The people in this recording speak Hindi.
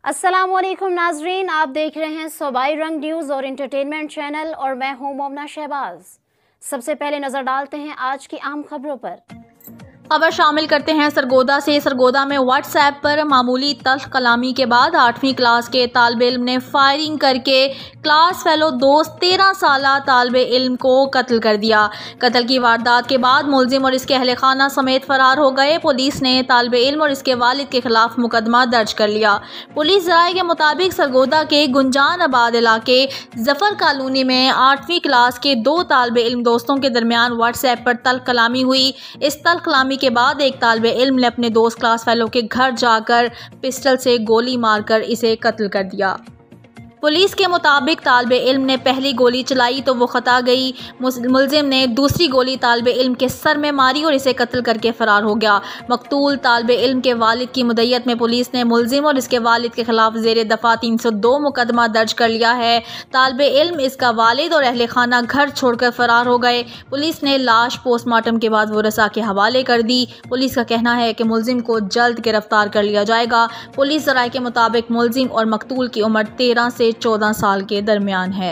अस्सलामुअलैकुम नाजरीन, आप देख रहे हैं सूबाई रंग न्यूज़ और इंटरटेनमेंट चैनल और मैं हूं मोमना शहबाज। सबसे पहले नजर डालते हैं आज की अहम खबरों पर। खबर शामिल करते हैं सरगोदा से। सरगोदा में व्हाट्सएप पर मामूली तल्ख कलामी के बाद 8वीं क्लास के तालिब इल्म ने फायरिंग करके क्लास फेलो दोस्त 13 साला तालिब इल्म को कत्ल कर दिया। कत्ल की वारदात के बाद मुलजिम और इसके अहले खाना समेत फरार हो गए। पुलिस ने तालिब इल्म और इसके वालिद के खिलाफ मुकदमा दर्ज कर लिया। पुलिस ज़राए के मुताबिक सरगोदा के गुंजान आबाद इलाके जफर कॉलोनी में 8वीं क्लास के 2 तालिब इल्म दोस्तों के दरमियान व्हाट्सएप पर तल्ख कलामी हुई। इस तल्ख कलामी के बाद एक तालिब इल्म ने अपने दोस्त क्लास फेलो के घर जाकर पिस्टल से गोली मारकर इसे कत्ल कर दिया। पुलिस के मुताबिक तालिब इल्म ने पहली गोली चलाई तो वो खता गई। मुलजिम ने दूसरी गोली तालिब इल्म के सर में मारी और इसे कत्ल करके फरार हो गया। मकतूल तालिब इल्म के वालिद की मुद्दत में पुलिस ने मुलजिम और इसके वालिद के खिलाफ ज़ेर दफ़ा 302 मुकदमा दर्ज कर लिया है। तालिब इल्म, इसका वालिद और अहले खाना घर छोड़कर फरार हो गए। पुलिस ने लाश पोस्टमार्टम के बाद वरसा के हवाले कर दी। पुलिस का कहना है कि मुलजिम को जल्द गिरफ्तार कर लिया जाएगा। पुलिस ज़राए के मुताबिक मुलजिम और मकतूल की उम्र 13 से 14 साल के दरमियान है।